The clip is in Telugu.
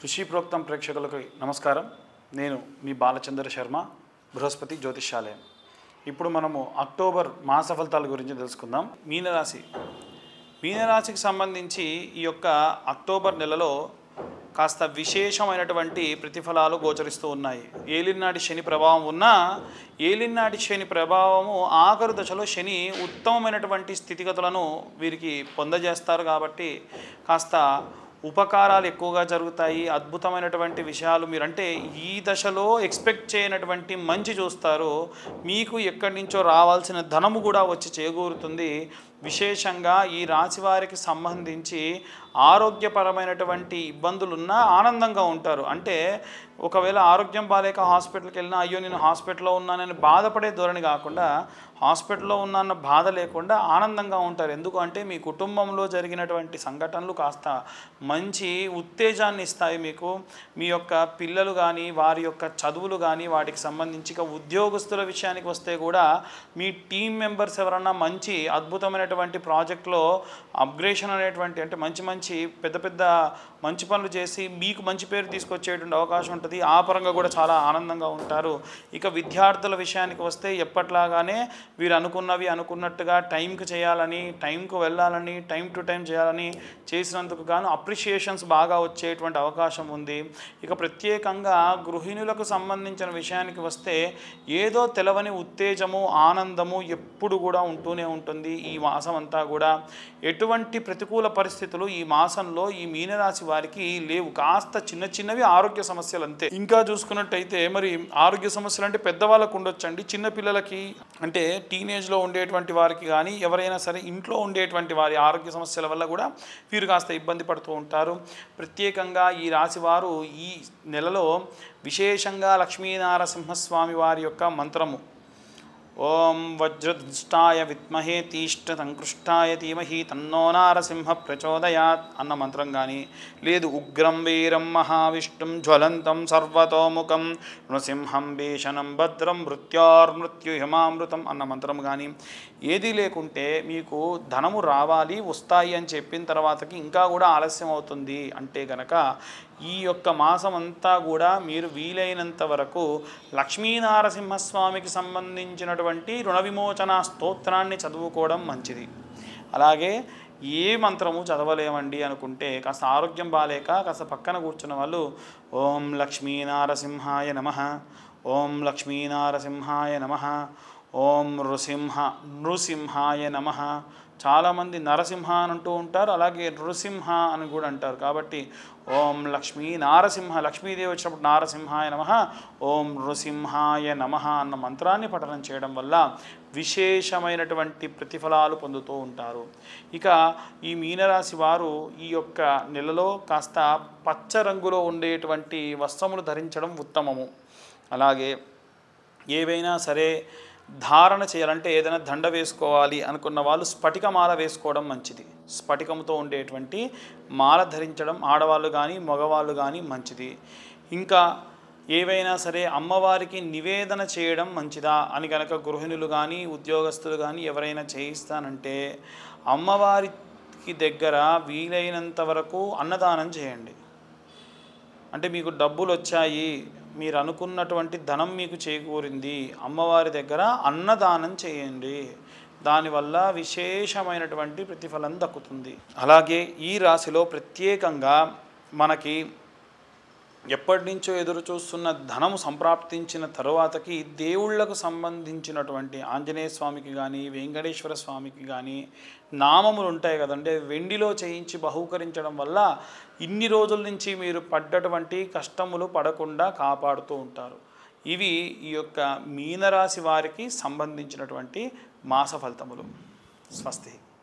ఋషి ప్రోక్తం ప్రేక్షకులకు నమస్కారం. నేను మీ బాలచంద్ర శర్మ, బృహస్పతి జ్యోతిష్యాలయం. ఇప్పుడు మనము అక్టోబర్ మాస ఫలితాల గురించి తెలుసుకుందాం. మీనరాశికి సంబంధించి ఈ యొక్క అక్టోబర్ నెలలో కాస్త విశేషమైనటువంటి ప్రతిఫలాలు గోచరిస్తూ ఉన్నాయి. ఏలినాటి శని ప్రభావం ఉన్నా ఏలినాటి శని ప్రభావము ఆఖరు దశలో శని ఉత్తమమైనటువంటి స్థితిగతులను వీరికి పొందజేస్తారు. కాబట్టి కాస్త ఉపకారాలు ఎక్కువగా జరుగుతాయి. అద్భుతమైనటువంటి విషయాలు మీరంటే ఈ దశలో ఎక్స్పెక్ట్ చేయనటువంటి మంచి చూస్తారు. మీకు ఎక్కడి నుంచో రావాల్సిన ధనము కూడా వచ్చి చేకూరుతుంది. విశేషంగా ఈ రాశి వారికి సంబంధించి ఆరోగ్యపరమైనటువంటి ఇబ్బందులున్నా ఆనందంగా ఉంటారు. అంటే ఒకవేళ ఆరోగ్యం బాలేక హాస్పిటల్కి వెళ్ళినా అయ్యో నేను హాస్పిటల్లో ఉన్నానని బాధపడే ధోరణి కాకుండా హాస్పిటల్లో ఉన్నాన్న బాధ లేకుండా ఆనందంగా ఉంటారు. ఎందుకంటే మీ కుటుంబంలో జరిగినటువంటి సంఘటనలు కాస్త మంచి ఉత్తేజాన్ని ఇస్తాయి. మీకు మీ యొక్క పిల్లలు కానీ వారి యొక్క చదువులు కానీ వాటికి సంబంధించి ఉద్యోగస్తుల విషయానికి వస్తే కూడా మీ టీం మెంబర్స్ ఎవరన్నా మంచి అద్భుతమైనటువంటి ప్రాజెక్ట్లో అప్గ్రేషన్ అనేటువంటి అంటే మంచి పెద్ద మంచి పనులు చేసి మీకు మంచి పేరు తీసుకొచ్చేటువంటి అవకాశం ఉంటుంది. ఆ పరంగా కూడా చాలా ఆనందంగా ఉంటారు. ఇక విద్యార్థుల విషయానికి వస్తే ఎప్పట్లాగానే వీరు అనుకున్నట్టుగా టైంకి చేయాలని, టైంకు వెళ్ళాలని, టైం టు టైం చేయాలని చేసినందుకు గాను అప్రిషియేషన్స్ బాగా వచ్చేటువంటి అవకాశం ఉంది. ఇక ప్రత్యేకంగా గృహిణులకు సంబంధించిన విషయానికి వస్తే ఏదో తెలవని ఉత్తేజము, ఆనందము ఎప్పుడు కూడా ఉంటూనే ఉంటుంది. ఈ మాసం అంతా కూడా ఎటువంటి ప్రతికూల పరిస్థితులు ఈ మాసంలో ఈ మీనరాశి వారికి లేవు. కాస్త చిన్నవి ఆరోగ్య సమస్యలు అంతే. ఇంకా చూసుకున్నట్టయితే మరి ఆరోగ్య సమస్యలు అంటే పెద్దవాళ్ళకు ఉండొచ్చండి. చిన్నపిల్లలకి అంటే టీనేజ్లో ఉండేటువంటి వారికి కానీ ఎవరైనా సరే ఇంట్లో ఉండేటువంటి వారి ఆరోగ్య సమస్యల వల్ల కూడా వీరు కాస్త ఇబ్బంది పడుతూ ఉంటారు. ప్రత్యేకంగా ఈ రాశివారు ఈ నెలలో విశేషంగా లక్ష్మీనారసింహస్వామి వారి యొక్క మంత్రము ఓం వజ్రధృష్టాయ విద్మహే తీష్ట ధీమహి తన్నో నారసింహ ప్రచోదయాత్ అన్న మంత్రం కానీ, లేదు ఉగ్రం వీరం మహావిష్ణుం జ్వలంతం సర్వతోముఖం నృసింహం భీషణం భద్రం మృత్యోర్మృత్యుహిమామృతం అన్న మంత్రం కానీ ఏది లేకుంటే మీకు ధనము రావాలి వస్తాయి అని చెప్పిన తర్వాతకి ఇంకా కూడా ఆలస్యం అవుతుంది అంటే గనక ఈ యొక్క మాసం అంతా కూడా మీరు వీలైనంత వరకు లక్ష్మీనారసింహస్వామికి సంబంధించినటువంటి రుణ విమోచన స్తోత్రాన్ని చదువుకోవడం మంచిది. అలాగే ఏ మంత్రము చదవలేమండి అనుకుంటే కాస్త ఆరోగ్యం బాలేక కాస్త పక్కన కూర్చున్న వాళ్ళు ఓం లక్ష్మీనారసింహాయ నమః, ఓం లక్ష్మీనారసింహాయ నమః, ఓం నృసింహాయ నమః. చాలామంది నరసింహ అని అంటూ ఉంటారు, అలాగే నృసింహ అని కూడా అంటారు. కాబట్టి ఓం లక్ష్మీదేవి వచ్చినప్పుడు నారసింహాయ నమః, ఓం నృసింహాయ నమః అన్న మంత్రాన్ని పఠనం చేయడం వల్ల విశేషమైనటువంటి ప్రతిఫలాలు పొందుతూ ఉంటారు. ఇక ఈ మీనరాశి వారు ఈ యొక్క నెలలో కాస్త పచ్చ రంగులో ఉండేటువంటి వస్త్రములు ధరించడం ఉత్తమము. అలాగే ఏవైనా సరే ధారణ చేయాలంటే ఏదైనా దండ వేసుకోవాలి అనుకున్న వాళ్ళు స్ఫటిక మాల వేసుకోవడం మంచిది. స్ఫటికంతో ఉండేటువంటి మాల ధరించడం ఆడవాళ్ళు కానీ మగవాళ్ళు కానీ మంచిది. ఇంకా ఏవైనా సరే అమ్మవారికి నివేదన చేయడం మంచిదా అని కనుక గృహిణులు కానీ ఉద్యోగస్తులు కానీ ఎవరైనా చేయిస్తానంటే అమ్మవారికి దగ్గర వీలైనంత వరకు అన్నదానం చేయండి. అంటే మీకు డబ్బులు వచ్చాయి, మీరు అనుకున్నటువంటి ధనం మీకు చేకూరింది, అమ్మవారి దగ్గర అన్నదానం చేయండి. దానివల్ల విశేషమైనటువంటి ప్రతిఫలం దక్కుతుంది. అలాగే ఈ రాశిలో ప్రత్యేకంగా మనకి ఎప్పటి నుంచో ఎదురు చూస్తున్న ధనము సంప్రాప్తించిన తరువాతకి దేవుళ్లకు సంబంధించినటువంటి ఆంజనేయ స్వామికి కానీ వెంకటేశ్వర స్వామికి కానీ నామములు ఉంటాయి కదంటే వెండిలో చేయించి బహూకరించడం వల్ల ఇన్ని రోజుల నుంచి మీరు పడ్డటువంటి కష్టములు పడకుండా కాపాడుతూ ఉంటారు. ఇవి ఈ యొక్క మీనరాశి వారికి సంబంధించినటువంటి మాస ఫలితములు. స్వస్తి.